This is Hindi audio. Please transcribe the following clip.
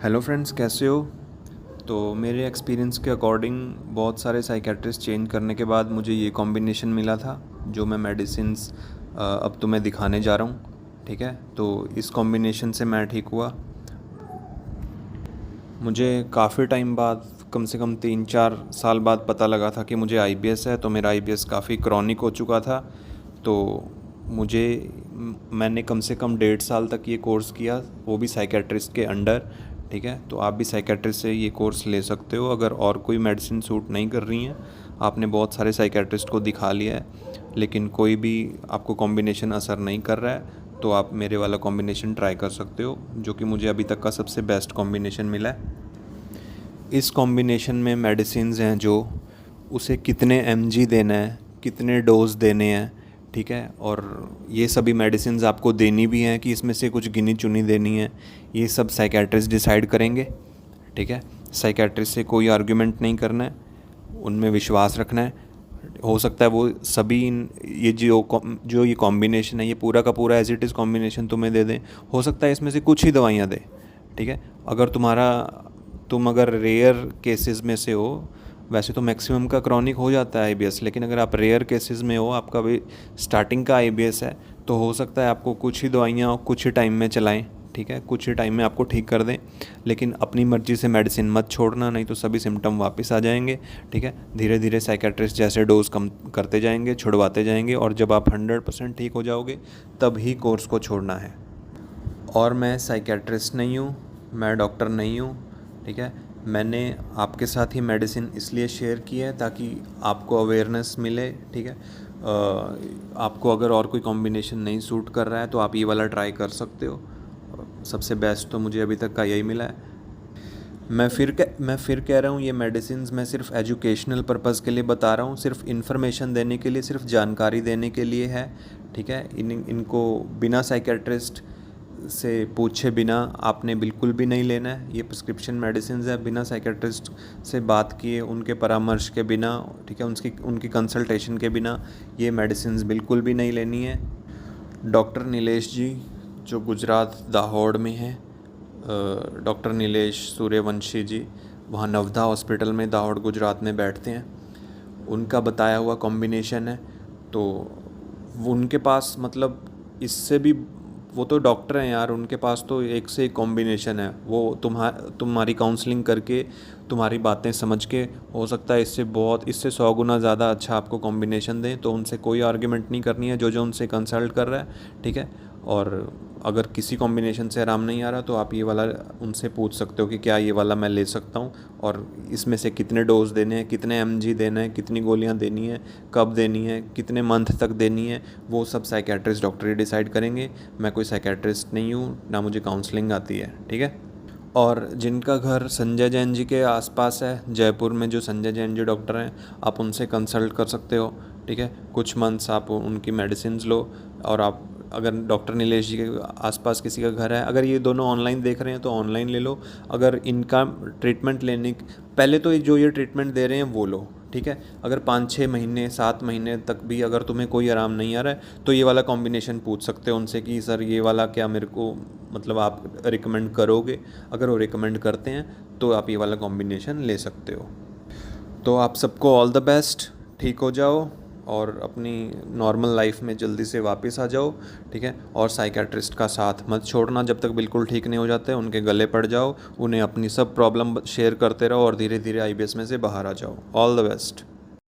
हेलो फ्रेंड्स, कैसे हो। तो मेरे एक्सपीरियंस के अकॉर्डिंग बहुत सारे साइकेट्रिस्ट चेंज करने के बाद मुझे ये कॉम्बिनेशन मिला था जो मैं मेडिसिन्स अब तुम्हें दिखाने जा रहा हूँ। ठीक है, तो इस कॉम्बिनेशन से मैं ठीक हुआ। मुझे काफ़ी टाइम बाद, कम से कम 3-4 साल बाद पता लगा था कि मुझे आईबीएस है। तो मेरा आईबीएस काफ़ी क्रॉनिक हो चुका था। तो मुझे मैंने कम से कम 1.5 साल तक ये कोर्स किया, वो भी साइकेट्रिस्ट के अंडर। ठीक है, तो आप भी साइकेट्रिस्ट से ये कोर्स ले सकते हो अगर और कोई मेडिसिन सूट नहीं कर रही हैं। आपने बहुत सारे साइकेट्रिस्ट को दिखा लिया है लेकिन कोई भी आपको कॉम्बिनेशन असर नहीं कर रहा है, तो आप मेरे वाला कॉम्बिनेशन ट्राई कर सकते हो, जो कि मुझे अभी तक का सबसे बेस्ट कॉम्बिनेशन मिला है। इस कॉम्बिनेशन में मेडिसिन्स हैं जो उसे कितने एमजी देना है, कितने डोज देने हैं। ठीक है, और ये सभी मेडिसिन्स आपको देनी भी हैं कि इसमें से कुछ गिनी चुनी देनी है, ये सब साइकेट्रिस्ट डिसाइड करेंगे। ठीक है, साइकेट्रिस्ट से कोई आर्ग्यूमेंट नहीं करना है, उनमें विश्वास रखना है। हो सकता है वो सभी ये जो ये कॉम्बिनेशन है, ये पूरा का पूरा एज इट इज़ कॉम्बिनेशन तुम्हें दे दें। हो सकता है इसमें से कुछ ही दवाइयाँ दें। ठीक है, अगर तुम अगर रेयर केसेस में से हो, वैसे तो मैक्सिमम का क्रॉनिक हो जाता है आईबीएस, लेकिन अगर आप रेयर केसेस में हो, आपका भी स्टार्टिंग का आईबीएस है, तो हो सकता है आपको कुछ ही दवाइयाँ कुछ ही टाइम में चलाएं। ठीक है, कुछ ही टाइम में आपको ठीक कर दें, लेकिन अपनी मर्ज़ी से मेडिसिन मत छोड़ना, नहीं तो सभी सिम्टम वापस आ जाएंगे। ठीक है, धीरे धीरे साइकेट्रिस्ट जैसे डोज कम करते जाएंगे, छुड़वाते जाएंगे, और जब आप 100% ठीक हो जाओगे तब ही कोर्स को छोड़ना है। और मैं साइकेट्रिस्ट नहीं हूँ, मैं डॉक्टर नहीं हूँ। ठीक है, मैंने आपके साथ ही मेडिसिन इसलिए शेयर की है ताकि आपको अवेयरनेस मिले। ठीक है, आपको अगर और कोई कॉम्बिनेशन नहीं सूट कर रहा है तो आप ये वाला ट्राई कर सकते हो। सबसे बेस्ट तो मुझे अभी तक का यही मिला है। मैं फिर कह रहा हूँ, ये मेडिसिन्स मैं सिर्फ एजुकेशनल पर्पज़ के लिए बता रहा हूँ, सिर्फ इन्फॉर्मेशन देने के लिए, सिर्फ जानकारी देने के लिए है। ठीक है, इनको बिना साइकेट्रिस्ट से पूछे बिना आपने बिल्कुल भी नहीं लेना है। ये प्रिस्क्रिप्शन मेडिसिन्स है, बिना साइकेट्रिस्ट से बात किए, उनके परामर्श के बिना, ठीक है, उनकी कंसल्टेशन के बिना ये मेडिसिन्स बिल्कुल भी नहीं लेनी है। डॉक्टर नीलेश जी, जो गुजरात दाहोद में है, डॉक्टर नीलेश सूर्यवंशी जी, वहाँ नवधा हॉस्पिटल में दाहोद गुजरात में बैठते हैं। उनका बताया हुआ कॉम्बिनेशन है, तो उनके पास मतलब इससे भी, वो तो डॉक्टर हैं यार, उनके पास तो एक से एक कॉम्बिनेशन है। वो तुम्हारी काउंसलिंग करके, तुम्हारी बातें समझ के, हो सकता है इससे 100 गुना ज़्यादा अच्छा आपको कॉम्बिनेशन दें। तो उनसे कोई आर्ग्यूमेंट नहीं करनी है, जो उनसे कंसल्ट कर रहा है। ठीक है, और अगर किसी कॉम्बिनेशन से आराम नहीं आ रहा तो आप ये वाला उनसे पूछ सकते हो कि क्या ये वाला मैं ले सकता हूँ, और इसमें से कितने डोज देने हैं, कितने एमजी देना है, कितनी गोलियाँ देनी है, कब देनी है, कितने मंथ तक देनी है, वो सब साइकेट्रिस्ट डॉक्टर ही डिसाइड करेंगे। मैं कोई साइकेट्रिस्ट नहीं हूँ, ना मुझे काउंसलिंग आती है। ठीक है, और जिनका घर संजय जैन जी के आसपास है, जयपुर में जो संजय जैन जी डॉक्टर हैं, आप उनसे कंसल्ट कर सकते हो। ठीक है, कुछ मंथ्स आप उनकी मेडिसिन लो, और आप अगर डॉक्टर नीलेश जी के आसपास किसी का घर है, अगर ये दोनों ऑनलाइन देख रहे हैं तो ऑनलाइन ले लो। अगर इनका ट्रीटमेंट लेने पहले तो जो ये ट्रीटमेंट दे रहे हैं वो लो। ठीक है, अगर 5-6 महीने 7 महीने तक भी अगर तुम्हें कोई आराम नहीं आ रहा है तो ये वाला कॉम्बिनेशन पूछ सकते हो उनसे कि सर ये वाला क्या मेरे को, मतलब आप रिकमेंड करोगे। अगर वो रिकमेंड करते हैं तो आप ये वाला कॉम्बिनेशन ले सकते हो। तो आप सबको ऑल द बेस्ट, ठीक हो जाओ और अपनी नॉर्मल लाइफ में जल्दी से वापस आ जाओ। ठीक है, और साइकेट्रिस्ट का साथ मत छोड़ना जब तक बिल्कुल ठीक नहीं हो जाते, उनके गले पड़ जाओ, उन्हें अपनी सब प्रॉब्लम शेयर करते रहो और धीरे धीरे आईबीएस में से बाहर आ जाओ। All the best.